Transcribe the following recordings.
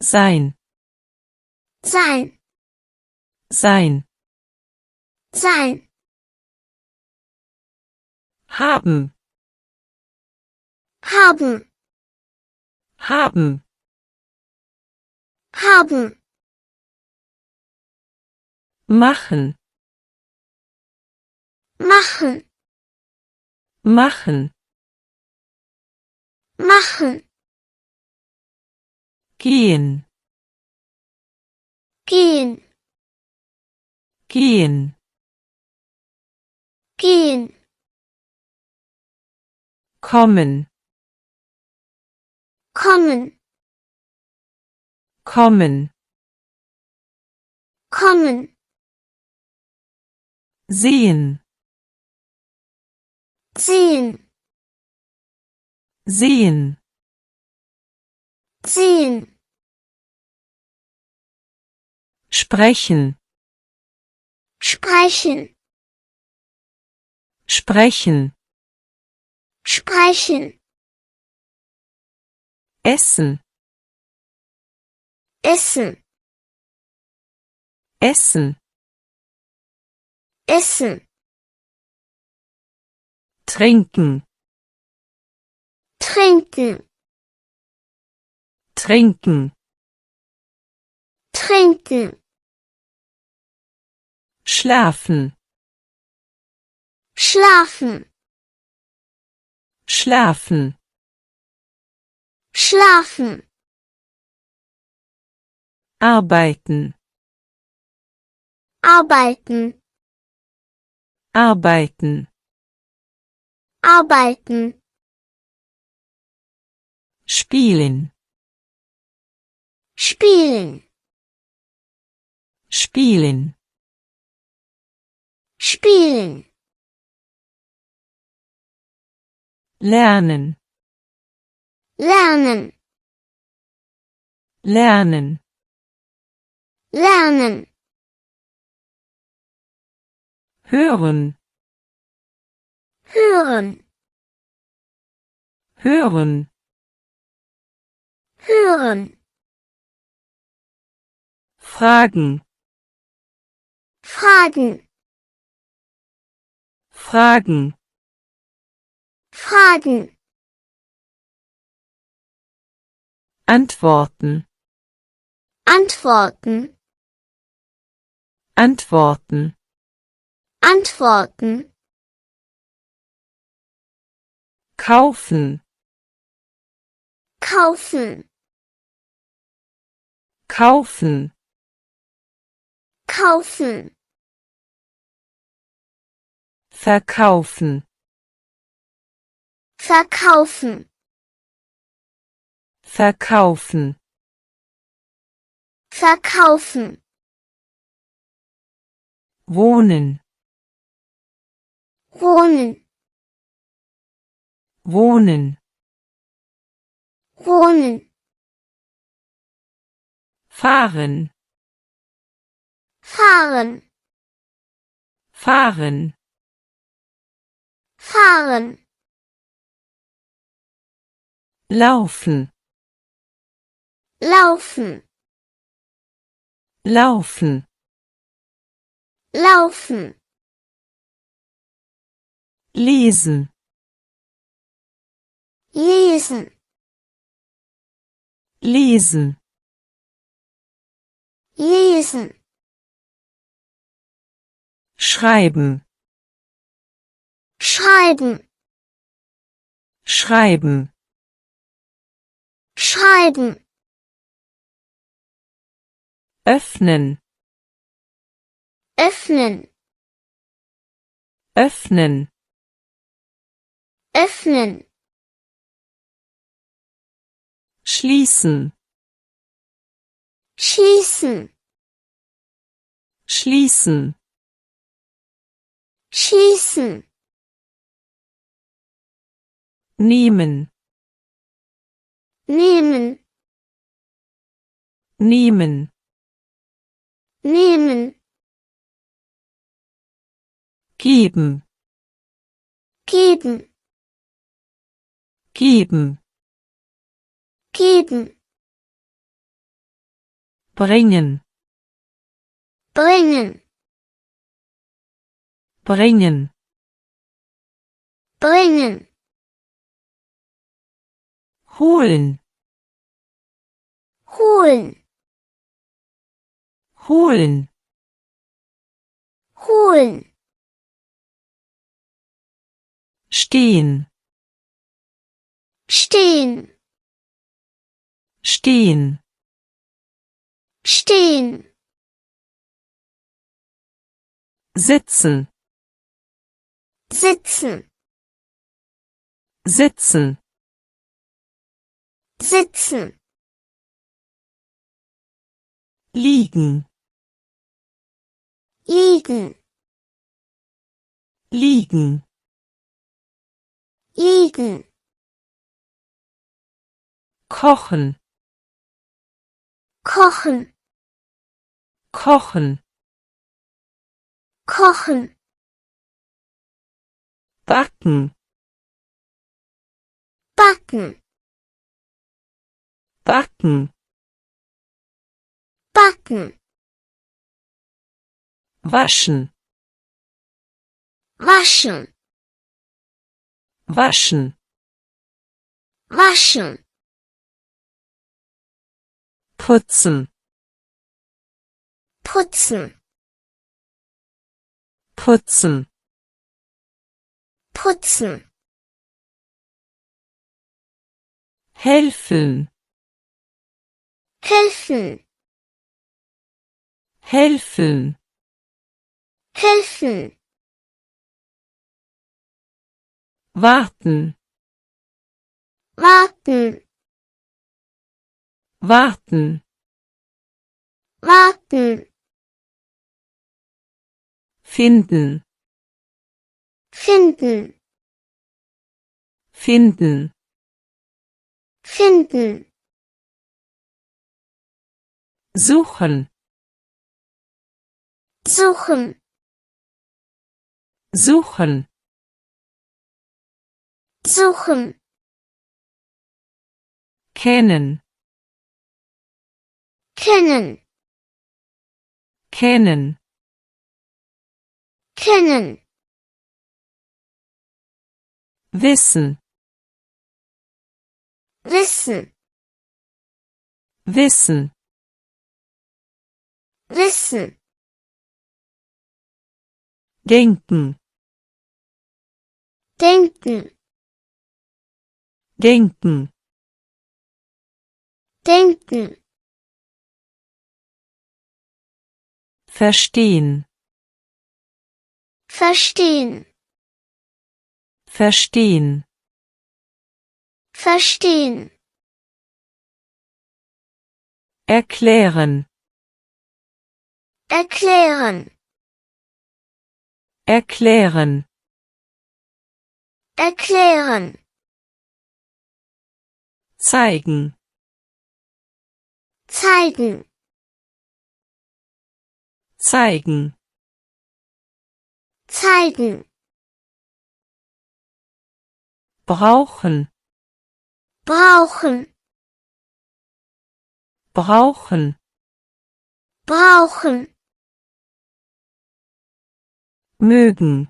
Sein. Sein. Sein. Sein. Haben. Haben. Haben. Haben. Machen. Machen. Machen. Machen. Gehen. Gehen. Gehen. Gehen. Kommen. Kommen. Kommen. Kommen. Sehen. Sehen. Sehen. Sehen. Sprechen. Sprechen. Sprechen. Sprechen. Essen. Essen. Essen. Essen. Trinken. Trinken. Trinken. Trinken. Schlafen. Schlafen. Schlafen. Schlafen. Arbeiten. Arbeiten. Arbeiten. Arbeiten. Spielen. Spielen. Spielen. Spielen. Lernen. Lernen. Lernen. Lernen. Hören. Hören. Hören. Hören. Fragen. Fragen. Fragen. Fragen. Antworten. Antworten. Antworten. Antworten. Kaufen. Kaufen. Kaufen. Kaufen. Verkaufen. Verkaufen. Verkaufen. Verkaufen. Wohnen. Wohnen. Wohnen. Wohnen. Fahren. Fahren. Fahren. Fahren. Laufen. Laufen. Laufen. Laufen. Lesen. Lesen. Lesen. Lesen. Schreiben. Schreiben. Schreiben. Schreiben. Öffnen. Öffnen. Öffnen. Öffnen. Schließen. Schließen. Schließen. Schließen. Nehmen. Nehmen. Nehmen. Nehmen. Geben. Geben. Geben. Geben. bringen, bringen, bringen, bringen, holen, holen, holen, holen, stehen, stehen, stehen, stehen, sitzen, sitzen, sitzen, sitzen, liegen, liegen, liegen, liegen, kochen, kochen, kochen, kochen, backen, backen, backen, backen, waschen, waschen, waschen, waschen, putzen, putzen, putzen, putzen, helfen, helfen, helfen, helfen, warten, warten, warten, warten, finden, finden, finden, finden, suchen, suchen, suchen, suchen, kennen, kennen, kennen, kennen, wissen, wissen, wissen, wissen, denken, denken, denken, denken, verstehen, verstehen, verstehen, verstehen, erklären, erklären, erklären, erklären, zeigen, zeigen, zeigen, zeigen, brauchen, brauchen, brauchen, brauchen, mögen,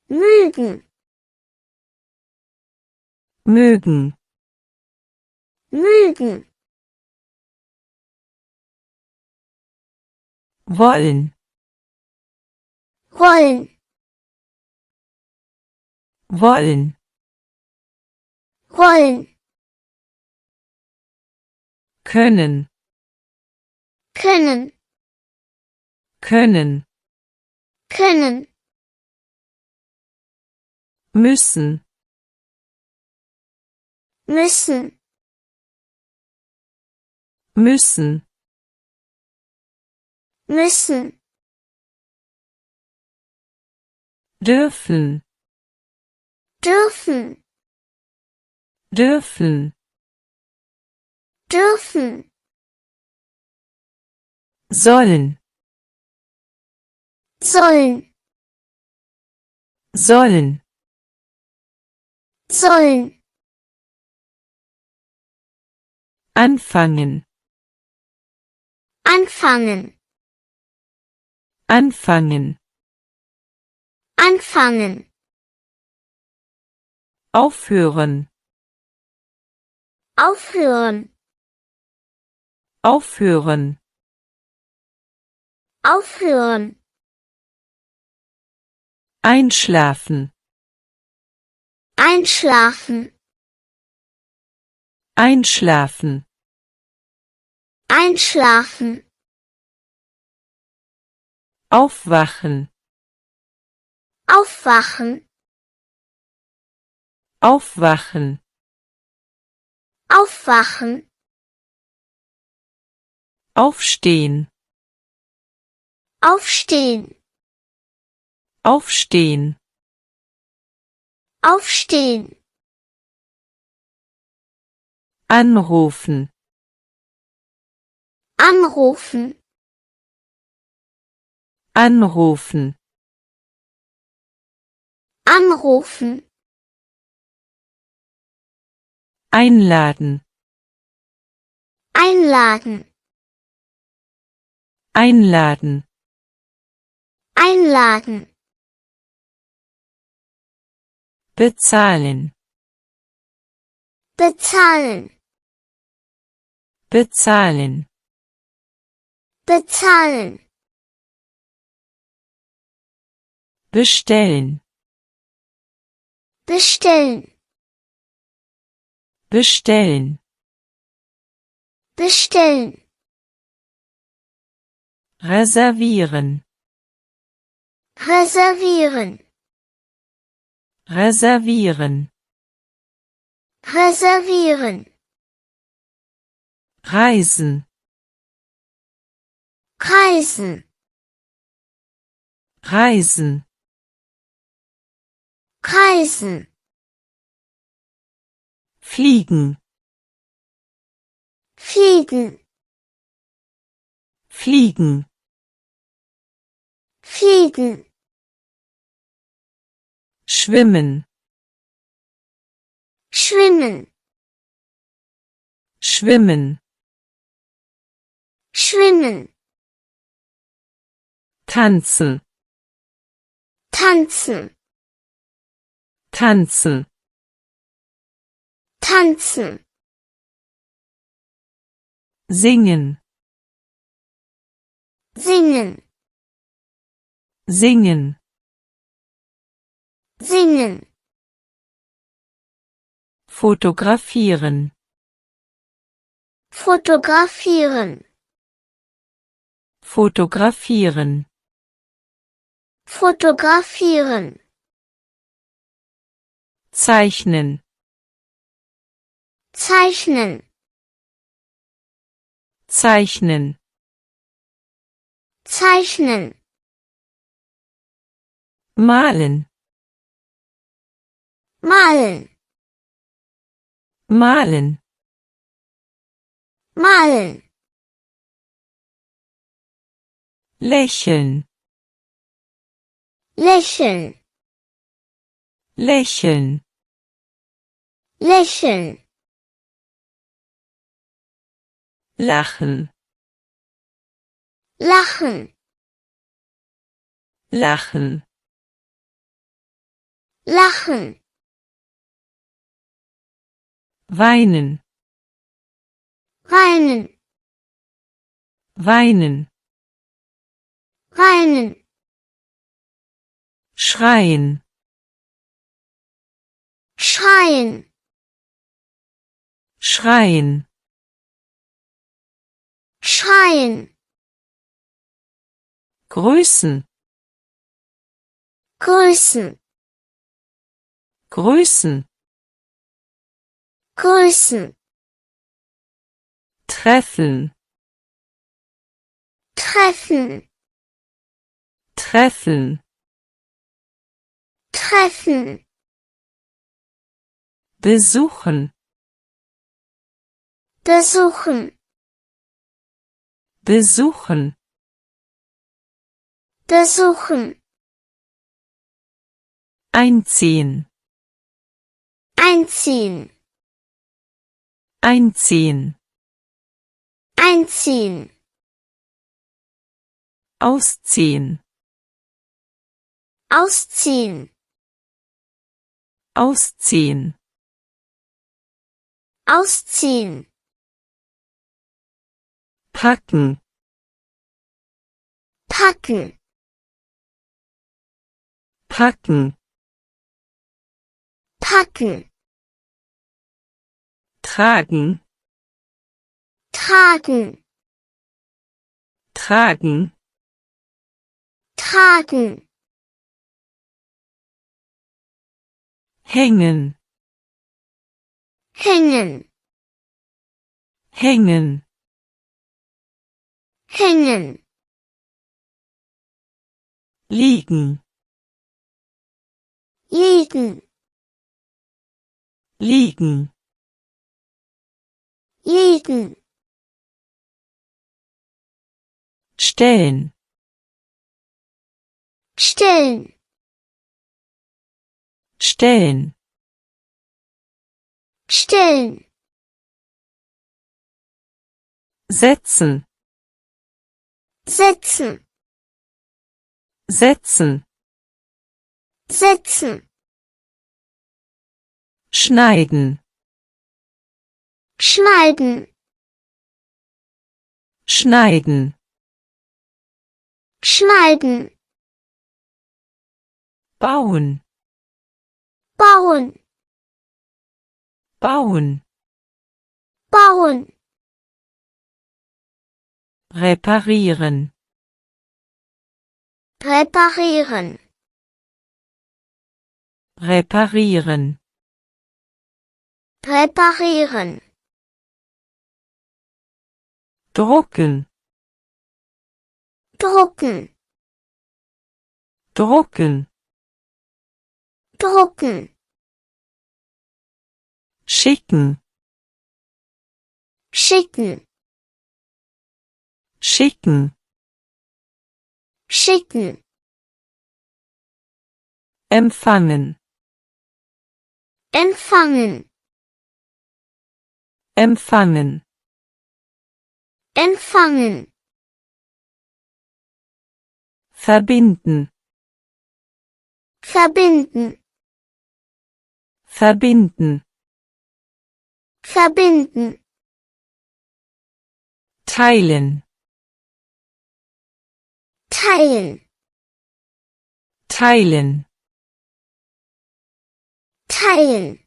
mögen, mögen, mögen, wollen, wollen, wollen, wollen, können, können, können, können, müssen, müssen, müssen, müssen, dürfen, dürfen, dürfen, dürfen, sollen, sollen, sollen, sollen, anfangen, anfangen, anfangen, anfangen, aufhören, aufhören, aufhören, aufhören, einschlafen, einschlafen, einschlafen, einschlafen, aufwachen, aufwachen, aufwachen, aufwachen, aufstehen, aufstehen, aufstehen, aufstehen, anrufen, anrufen, anrufen, anrufen, einladen, einladen, einladen, einladen, bezahlen, bezahlen, bezahlen, bezahlen, bestellen, bestellen, bestellen, bestellen, reservieren, reservieren, reservieren, reservieren, reisen, reisen, reisen, reisen, fliegen, fliegen, fliegen, fliegen, schwimmen, schwimmen, schwimmen, schwimmen, tanzen, tanzen, tanzen, tanzen, singen, singen, singen, singen, fotografieren, fotografieren, fotografieren, fotografieren, zeichnen, zeichnen, zeichnen, zeichnen, malen, malen, malen, malen, lächeln, lächeln, lächeln, lächeln, lachen, lachen, lachen, lachen, weinen, weinen, weinen, weinen, schreien, schreien, schreien, schreien, grüßen, grüßen, grüßen, grüßen, treffen, treffen, treffen, treffen, besuchen, besuchen, besuchen, besuchen, einziehen, einziehen, einziehen, einziehen, ausziehen, ausziehen, ausziehen, ausziehen, packen, packen, packen, packen, tragen, tragen, tragen, tragen, hängen, hängen, hängen, hängen, liegen, liegen, liegen, liegen, stellen, stellen, stellen, stellen, setzen, setzen, setzen, setzen, schneiden, schneiden, schneiden, schneiden, bauen, bauen, bauen, bauen, reparieren, reparieren, reparieren, reparieren, drucken, drucken, drucken, drucken, schicken, schicken, schicken, schicken, empfangen, empfangen, empfangen, empfangen, verbinden, verbinden, verbinden, verbinden, teilen, teilen, teilen, teilen,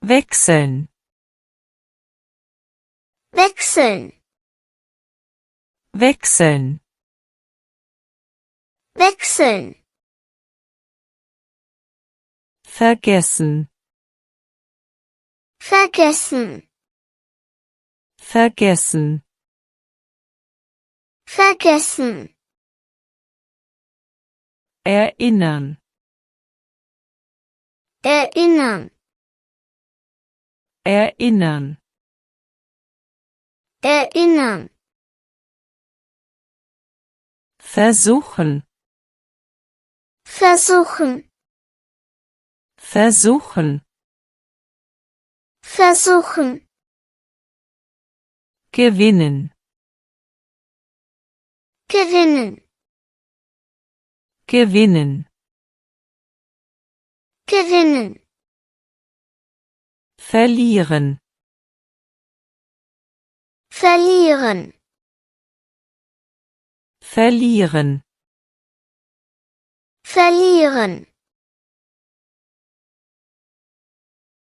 wechseln, wechseln, wechseln, wechseln, vergessen, vergessen, vergessen, vergessen, erinnern, erinnern, erinnern, erinnern, versuchen, versuchen, versuchen, versuchen, gewinnen, gewinnen, gewinnen, gewinnen, verlieren, verlieren, verlieren, verlieren,